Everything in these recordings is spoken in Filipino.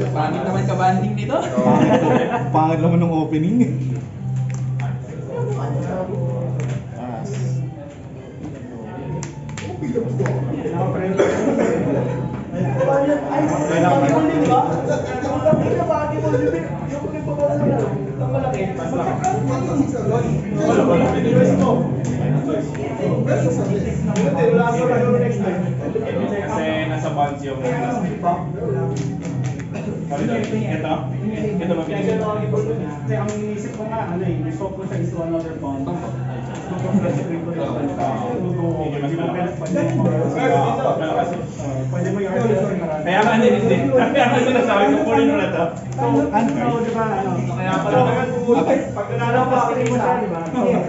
Pangit naman ka-banding nito. Pangit naman ng opening. Kasi nasa bonds yung ito ba Kasi ang inisip ko nga, resort ko siya into another bond. Pwede mo yung kaya nga hindi kaya nga sinasabi ko kunin mo na to. So, di ba, kaya pala pag nalalapas ka mo siya, di ba?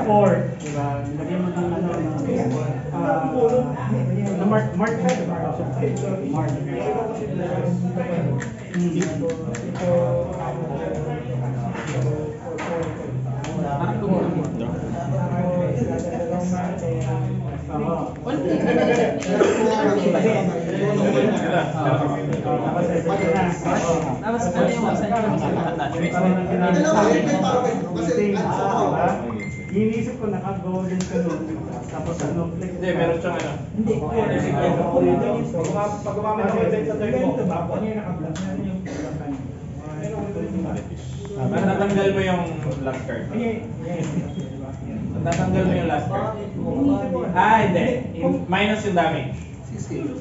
Or, di ba? Lagyan mo ng na mark siya, di ba? Mark. Tapos ano yung masan Iniisip ko naka-golden ka nun. Tapos ano, flex. Hindi, meron siyang ano. Hindi. Pag gumamit ako yung sa turn mo, ano yung naka-black? Ano yung Tatanggal mo yung last card. Tatanggal mo yung last card. Hindi. Minus yung damage.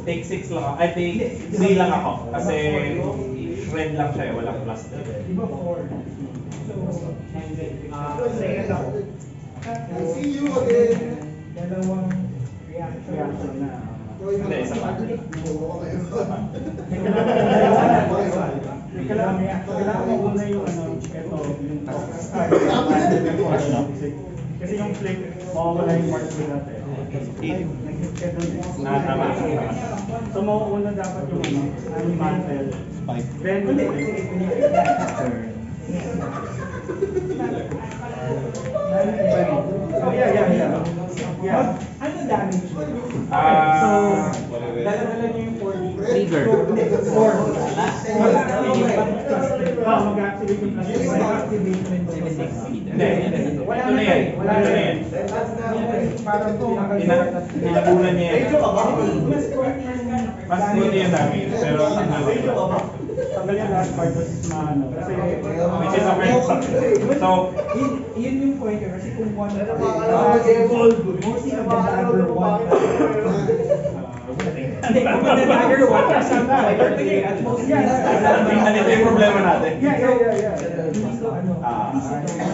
Take 6 lang ako. Ay, take 3 lang ako. Kasi red lang siya, walang plus. Iba 4. Second ako. See you again. Dalawang reaction na. Hindi, isa pa. Kailangan mo una yung ito, yung kasi yung flick, mawawala yung mark ko natin. Nag-hit ka dun. Tama. So mauuna dapat yung mantle. Then, yeah. Ano damage? Dala-dala niyo yung 4D. Trigger. Mag-activate yung plus. Hindi. Ito na yan. Inabunan niya yan. Mas good yung damage, pero Tanggal yung last part was maano. Kasi which is a very so, yun yung point kasi kung one mostly of the dagger one. Hindi, kung the dagger one, kasama. At most, ano ito yung problema natin? Yeah.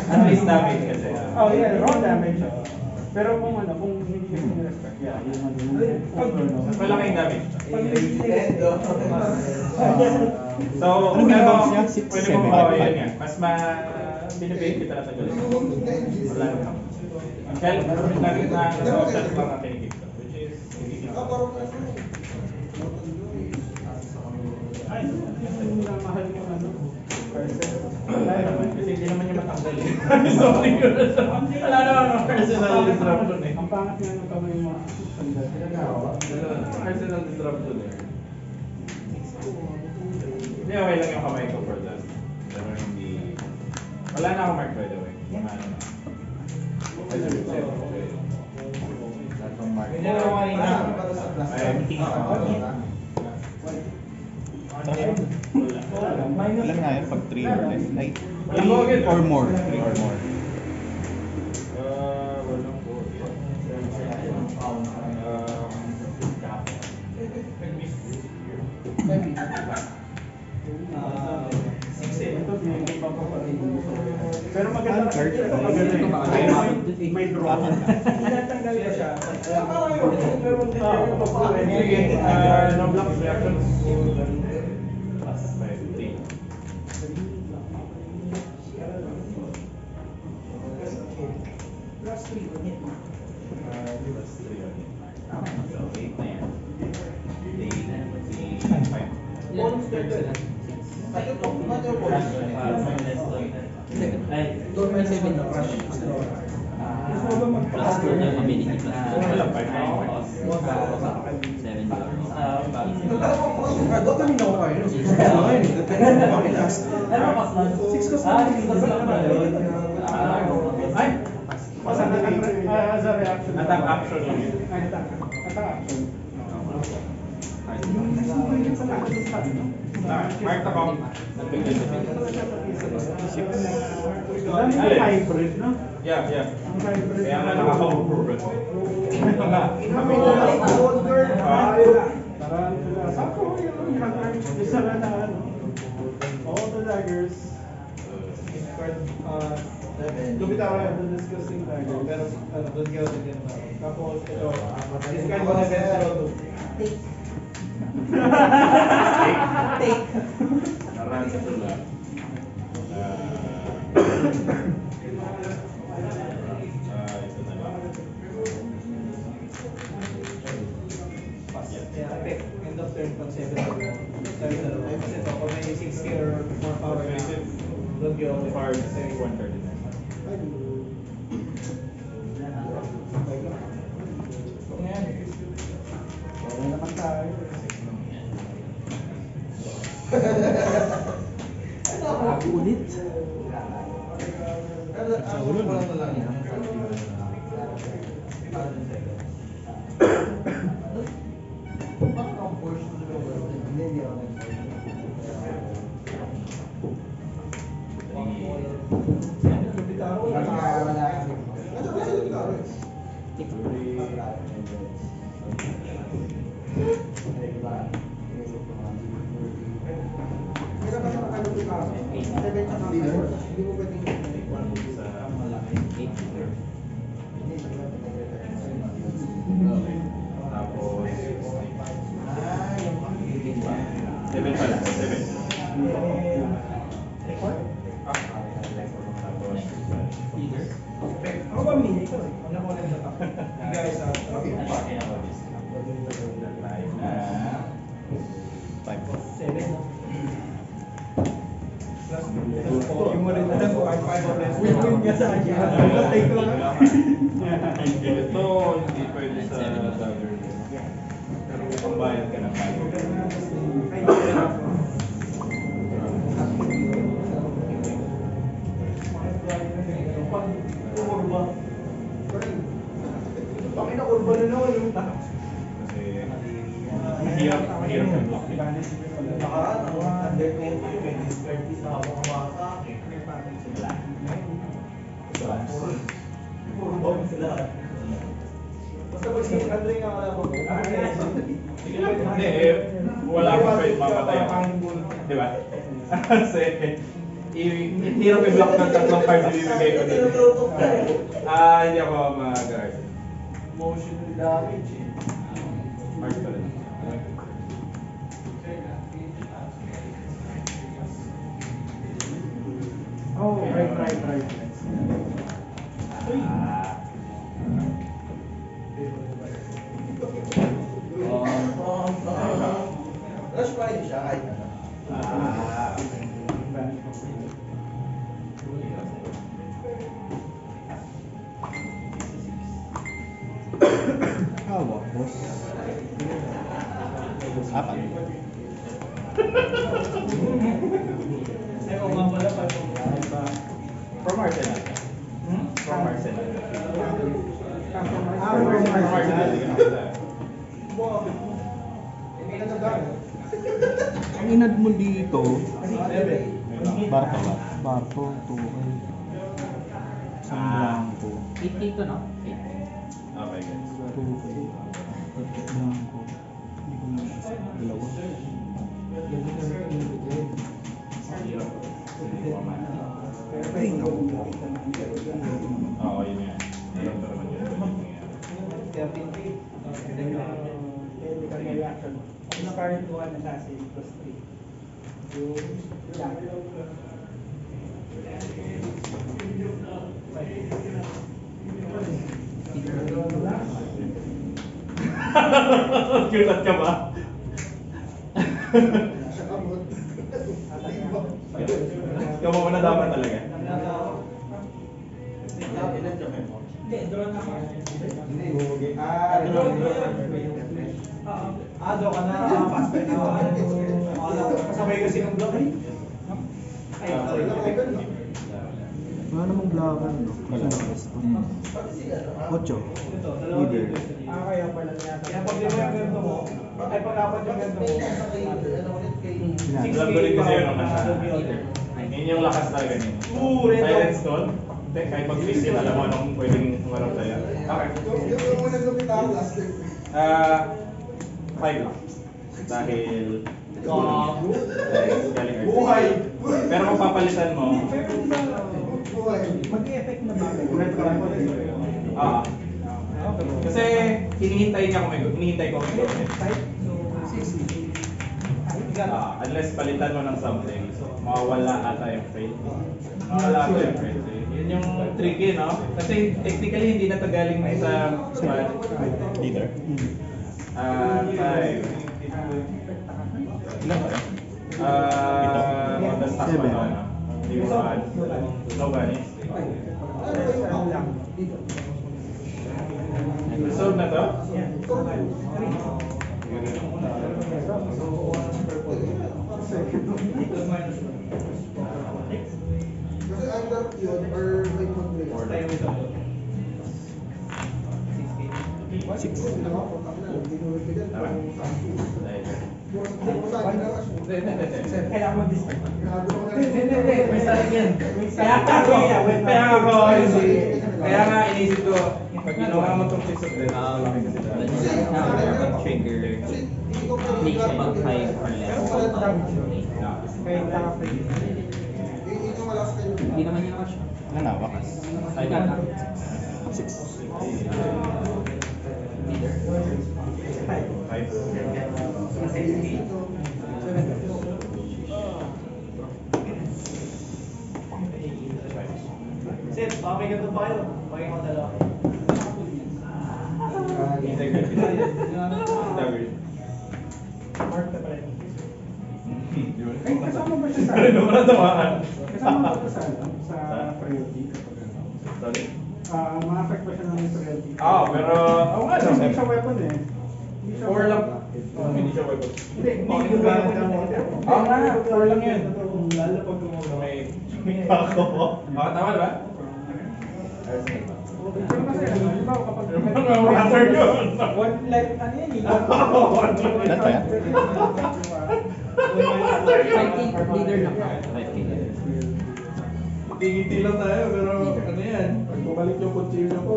At least damage kasi. Oh yeah, raw damage. Pero kung hindi kasi nirespect, yeah, yun Mas malaking damage. So, Ano ginagawa niya? 6, pwede 7, mo 5. yun yan. Mas binibigay kita na sa galing. Wala naman. Ang shell, lagi na sa shell lang natin i-keep to, which is hindi Ay, mahal mo kasi hindi naman niya matanggal eh. Sorry ko na sa... Wala naman ang personal disruption eh. Ang pangat nga ng kamay mo. Personal disruption eh. Hindi, okay lang yung kamay ko for that. Pero hindi... Wala na akong mark by the way. Ano na. Ay, sorry. Latong mark. Hindi na ako kanina. Ilan nga yun pag 3 or less? Ay, Walang go again. 3 or more. 3 or more. Walang go again. Pero maganda Card. may draw. Tinatanggal ko siya. Sige, no blocks reactions. Plus 15. Plus 3 on hit mo. Plus 3 on it. Tama. So, 8 na yan. 8, 5. Bonus level. Ay, 2.7 na crush. Plus 2 na ability plus 2. Wala 5 na. As a reaction. Attack action lang yun. Attack action. Mark the comp. Ang hybrid, no? Yeah. Ang hybrid. Kaya nga nakaka-approve. Ito nga. Sakto yung hunter. Isa na na ano. All the daggers. Lumitaw kayo the disgusting dagger. Pero doon kayo sa ganyan. Tapos ito, discard mo na ganyan to. Narang ito lang. Ito na lang. End of turn pag 7 Sorry, kasi ito, kung may 6k or more power na, doon kayo Card sa 139. Okay naman tayo. Ulit. Tapos 7 pala, 7. Tapos Ako ba mini ko eh? Ano ko lang sa top? Guys, yung mo rin alam ko, 5 plus. Win nga sa akin. Take ko lang. ito, hindi pwede sa dagger. Pero pambayad ka na 5. Bakit na kurba na naman yung Kasi mahirap yung block. Basta pag sinakadri nga wala ko. Hindi wala akong pwede mamatay ako. Di ba? Kasi hirap i-block ng tatlong cards na bibigay ko dito. Hindi ako mag-guard. Emotional damage eh. Mark pa rin. Oh, right. Rush pa rin siya kahit ano. Hawak, boss. Apat. Ay, kung nga pala pa. From Arsenal. From Arsenal. From Arsenal. Arsenal. Hindi na nagano. Ang inad mo dito, Seven. Barto ba? Barto, Tuhay. Isang blanco. 8 dito, no? 8. Okay, guys. Tuhay. Blanco. Hindi ko na dalawa. Ay, oo, yun yan. Ayun pa naman yun. Ano current buwan na siya, 6 plus 3. Gulat ka ba? Siya kamot. Ikaw mo na dapat talaga. Ilan siya kayo mo? Hindi, draw na ako. Draw ka na. Passport na ako. Kasabay kasi ng draw eh. Ay, Wala namang blakan, no? Kasi nakasto. 8. Leader. Kaya pala niya. Kaya pag di mo yung ganito mo, ay pag-apat yung ganito mo, Alam ko rin kasi yun naman siya. Yun yung lakas na ganyan. Silent stone. Kahit mag-visit, alam mo anong pwedeng umarap tayo. Okay. Yung unang lumit ako last time. 5 lang. Dahil galing earth. Buhay! Pero kung papalitan mo, Buhay. Mag-effect na ba? kasi hinihintay niya kung may hinihintay ko kung may gamit. Unless palitan mo ng something, mawawala ata yung faith. Mawawala ata yung faith. Yun yung tricky, no? Kasi technically hindi na ito galing na sa leader. Five. Ilan ba? On the stock pa na. Hindi mo ba? Nobody. Resolve na to? Kasi under yun, or may mag-play. Kailangan mag-discard. Hindi. May sarap yan. Kaya nga inisip ko, pag ginawa mo itong piece of bread, Trigger. Please about 5 or less. Kahit tapos. Hindi naman yung rush. Ano na, wakas? Ay, gata. 6. Leader. Five. Sir, okay ka ba kayo? Okay ko dalawa. Integrity. Mark na pala. Ay, kasama ba siya sa- Ano ba natamaan? Kasama ko sa priority. Sorry? Ma-affect ba siya ng priority? Pero, oo nga, Kasi no? hindi siya weapon eh. Hindi siya 4 lang. Hindi siya weapon. Hindi ko weapon lang. Oo nga, 4 lang yun. Lalo pag tumulong. May ako. Tama ba? Pero kasi, di ba kapag Water yun. one life, ano yan eh? Ilan pa yan? 5K leader lang. 5K leader. Ngiti lang tayo, pero ano yan? Pag bumalik yung kutsilyo ko,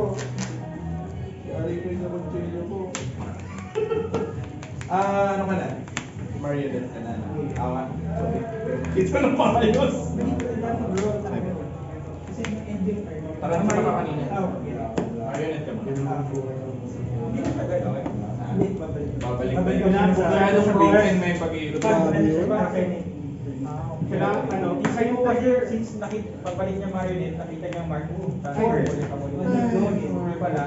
yari ko yung kutsilyo ko. Ano ka na? Marionette ka na. Awa. Ito na maayos. Kasi yung ending ay Tara, sa ka kanina. Okay. Marionette ka muna. Hindi na tagay. Hindi, babalik. Babalik Babalik tayo. ka na sa- Masyadong broken may pag-iikot. Kailangan ano, kayo kasi since pagbalik niya marionette, nakita niya Mark ulit ka muli. Hindi pala.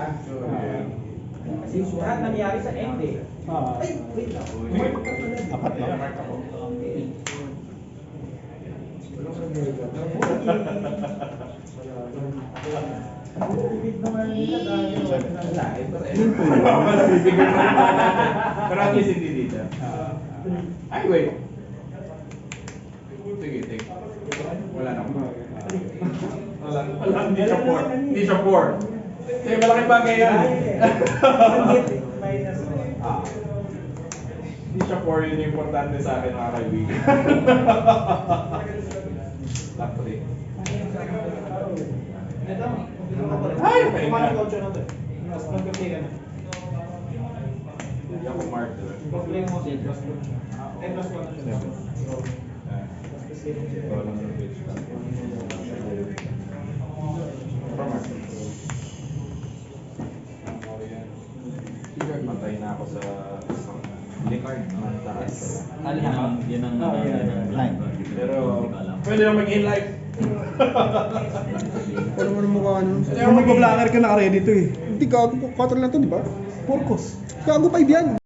Kasi lahat nangyari sa end eh. Ay, wait lang. Mark ka pala. Apat na. Mark ako. Bibig na marionette dahil Wala, mas bibigyan mo naman natin. Pero at least hindi dito. Ay, wait. Sige, take. Wala na. Wala, hindi siya 4. Hindi siya 4. Sige, malaking bagay yan. Minus Hindi siya 4, yun yung importante sa akin mga kaibigan. Top 3. Ito, Ay, okay na. Kumain coach na to. Mas mag-play ka na. Hindi ako mark. Pag-play mo si plus 2. Eh, plus 1 na siya. Ito lang yung page ka. Mark. Matay na ako sa Licard ng taas. Yun ang Nine. Pero, pwede na mag-in life. Ano mo naman mukha nun? Kung mag-blacker ka naka-ready to eh. Hindi, gago. 4 lang to, di ba? Porcos. Gago 5 yan.